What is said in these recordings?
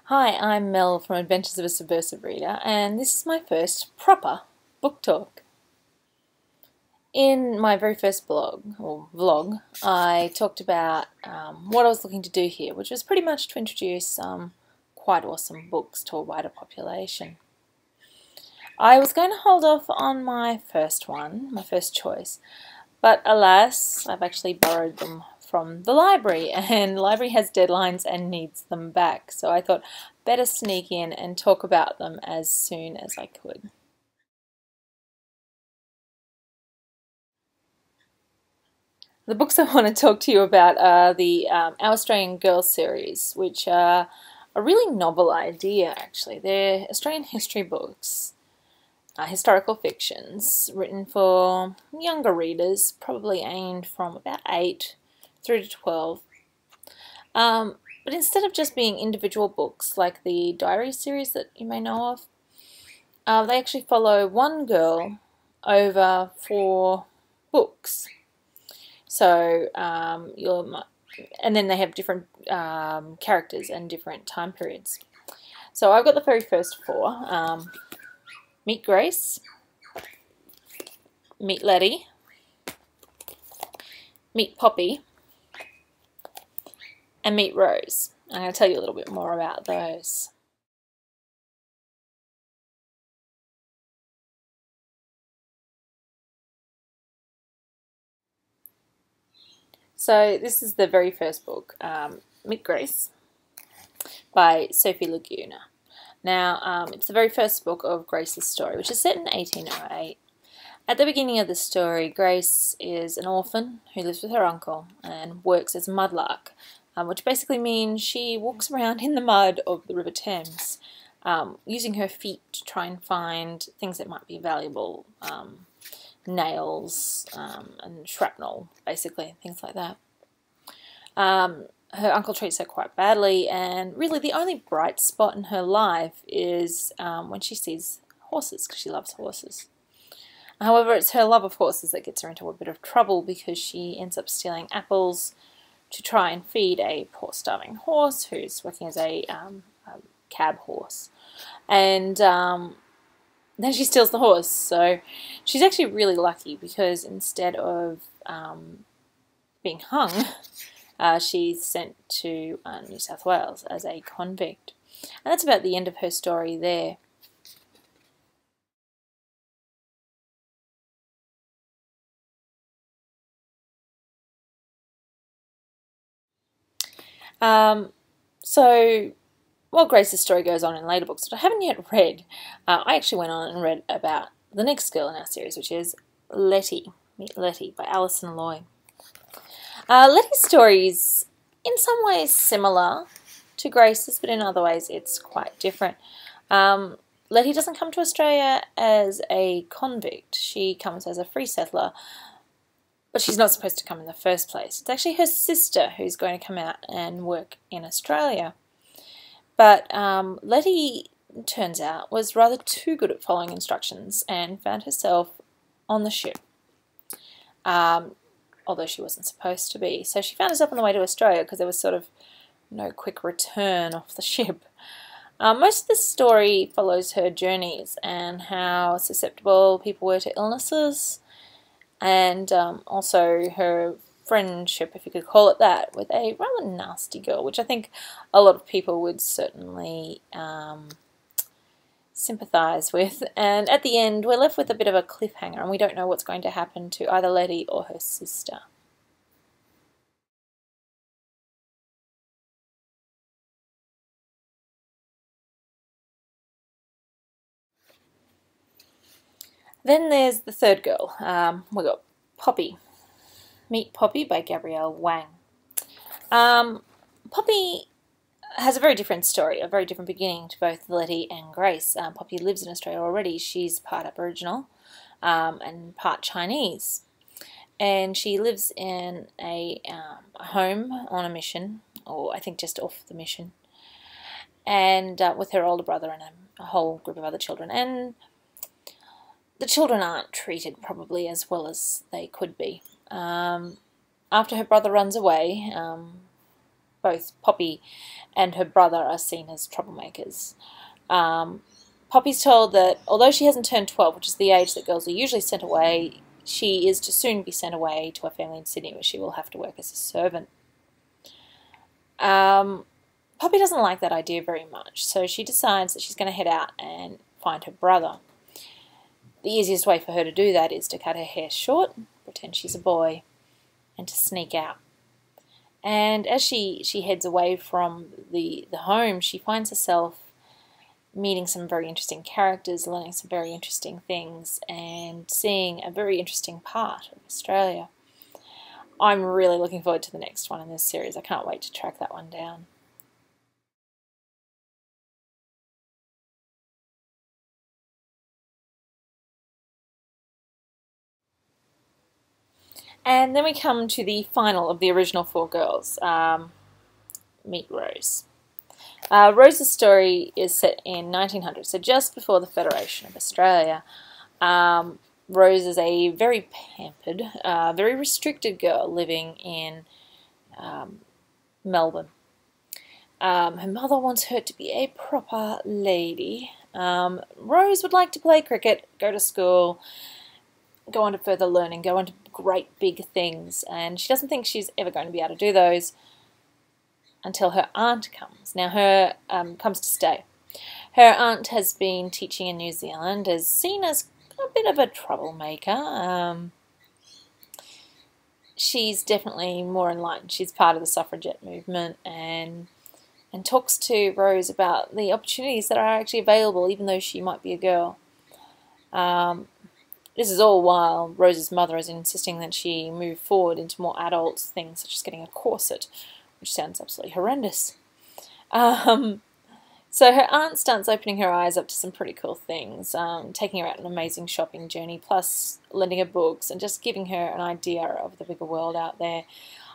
Hi, I'm Mel from Adventures of a Subversive Reader, and this is my first proper book talk. In my very first blog, or vlog, I talked about what I was looking to do here, which was pretty much to introduce some quite awesome books to a wider population. I was going to hold off on my first one, my first choice, but alas, I've actually borrowed them from the library, and the library has deadlines and needs them back, so I thought better sneak in and talk about them as soon as I could. The books I want to talk to you about are the Our Australian Girls series, which are a really novel idea actually. They're Australian history books, historical fictions written for younger readers, probably aimed from about 8 through to 12. But instead of just being individual books like the diary series that you may know of, they actually follow one girl over 4 books. So and then they have different characters and different time periods. So I've got the very first 4. Meet Grace, Meet Letty, Meet Poppy, and Meet Rose. I'm going to tell you a little bit more about those. So this is the very first book, Meet Grace, by Sophie Laguna. Now, it's the very first book of Grace's story, which is set in 1808. At the beginning of the story, Grace is an orphan who lives with her uncle and works as a mudlark, which basically means she walks around in the mud of the River Thames, using her feet to try and find things that might be valuable, nails and shrapnel, basically, things like that. Her uncle treats her quite badly, and really the only bright spot in her life is when she sees horses, because she loves horses. However, it's her love of horses that gets her into a bit of trouble, because she ends up stealing apples to try and feed a poor starving horse who's working as a cab horse. And then she steals the horse. So she's actually really lucky, because instead of being hung, she's sent to New South Wales as a convict. And that's about the end of her story there. So while Grace's story goes on in later books that I haven't yet read, I actually went on and read about the next girl in our series, which is Letty. Meet Letty by Alison Loy. Letty's story is in some ways similar to Grace's, but in other ways it's quite different. Letty doesn't come to Australia as a convict. She comes as a free settler, but she's not supposed to come in the first place. It's actually her sister who's going to come out and work in Australia. But Letty, turns out, was rather too good at following instructions and found herself on the ship, although she wasn't supposed to be. So she found herself on the way to Australia because there was sort of no quick return off the ship. Most of the story follows her journeys and how susceptible people were to illnesses, and also her friendship, if you could call it that, with a rather nasty girl, which I think a lot of people would certainly sympathise with. And at the end, we're left with a bit of a cliffhanger, and we don't know what's going to happen to either Letty or her sister. Then there's the third girl. We've got Poppy. Meet Poppy by Gabrielle Wang. Poppy has a very different story, a very different beginning to both Letty and Grace. Poppy lives in Australia already. She's part Aboriginal and part Chinese. And she lives in a home on a mission, or I think just off the mission, and with her older brother and a whole group of other children. And the children aren't treated probably as well as they could be. After her brother runs away, both Poppy and her brother are seen as troublemakers. Poppy's told that although she hasn't turned 12, which is the age that girls are usually sent away, she is to soon be sent away to a family in Sydney where she will have to work as a servant. Poppy doesn't like that idea very much, so she decides that she's going to head out and find her brother. The easiest way for her to do that is to cut her hair short, pretend she's a boy, and to sneak out. And as she heads away from the home, she finds herself meeting some very interesting characters, learning some very interesting things, and seeing a very interesting part of Australia. I'm really looking forward to the next one in this series. I can't wait to track that one down. And then we come to the final of the original four girls. Meet Rose. Rose's story is set in 1900, so just before the Federation of Australia. Rose is a very pampered, very restricted girl living in Melbourne. Her mother wants her to be a proper lady. Rose would like to play cricket, go to school, go on to further learning, go on to great big things, and she doesn't think she's ever going to be able to do those until her aunt comes. Now her comes to stay. Her aunt has been teaching in New Zealand, is seen as a bit of a troublemaker. She's definitely more enlightened. She's part of the suffragette movement and talks to Rose about the opportunities that are actually available, even though she might be a girl. This is all while Rose's mother is insisting that she move forward into more adult things, such as getting a corset, which sounds absolutely horrendous. So her aunt starts opening her eyes up to some pretty cool things, taking her out on an amazing shopping journey, plus lending her books and just giving her an idea of the bigger world out there.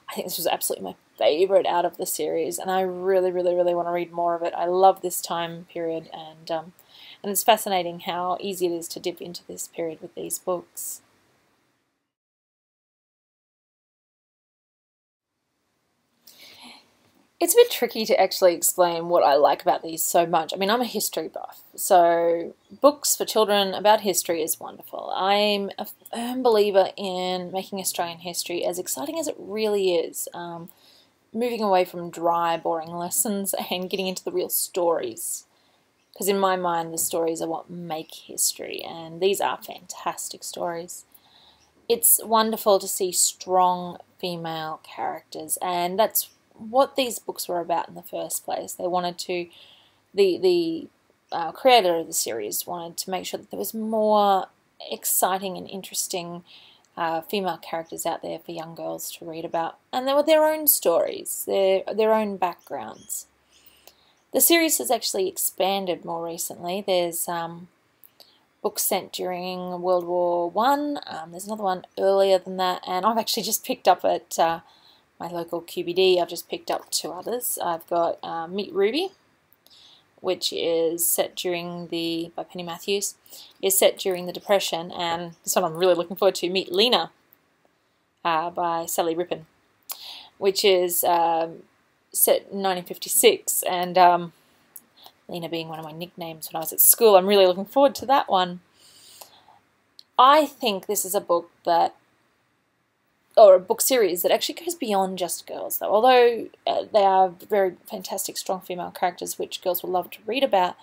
I think this was absolutely my favourite out of the series, and I really, really, really want to read more of it. I love this time period, and it's fascinating how easy it is to dip into this period with these books. It's a bit tricky to actually explain what I like about these so much. I mean, I'm a history buff, so books for children about history is wonderful. I'm a firm believer in making Australian history as exciting as it really is, moving away from dry, boring lessons and getting into the real stories. Because in my mind, the stories are what make history, and these are fantastic stories. It's wonderful to see strong female characters, and that's what these books were about in the first place. They wanted to, the creator of the series wanted to make sure that there was more exciting and interesting female characters out there for young girls to read about, and they were their own stories, their own backgrounds. The series has actually expanded more recently. There's books sent during World War I. There's another one earlier than that, and I've actually just picked up at my local QBD, I've just picked up two others. I've got Meet Ruby, which is set during by Penny Matthews, is set during the Depression, and this one I'm really looking forward to, Meet Lena by Sally Rippon, which is set in 1956, and Lena being one of my nicknames when I was at school. I'm really looking forward to that one. I think this is a book or a book series that actually goes beyond just girls, though. Although they are very fantastic, strong female characters which girls will love to read about,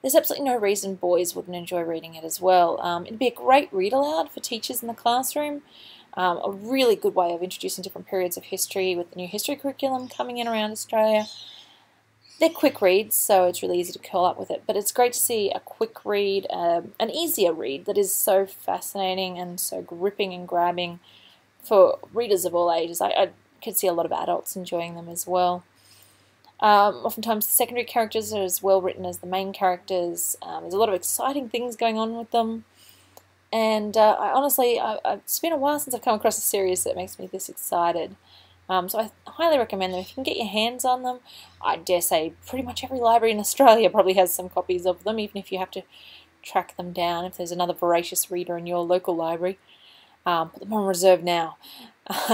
there's absolutely no reason boys wouldn't enjoy reading it as well. It'd be a great read aloud for teachers in the classroom, a really good way of introducing different periods of history with the new history curriculum coming in around Australia. They're quick reads, so it's really easy to curl up with it, but it's great to see a quick read, an easier read that is so fascinating and so gripping and grabbing for readers of all ages. I could see a lot of adults enjoying them as well. Oftentimes the secondary characters are as well written as the main characters. There's a lot of exciting things going on with them. And it's been a while since I've come across a series that makes me this excited. So I highly recommend them. If you can get your hands on them, I dare say pretty much every library in Australia probably has some copies of them, even if you have to track them down if there's another voracious reader in your local library. put them on reserve now.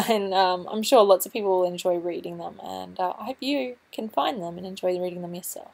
And I'm sure lots of people will enjoy reading them, and I hope you can find them and enjoy reading them yourself.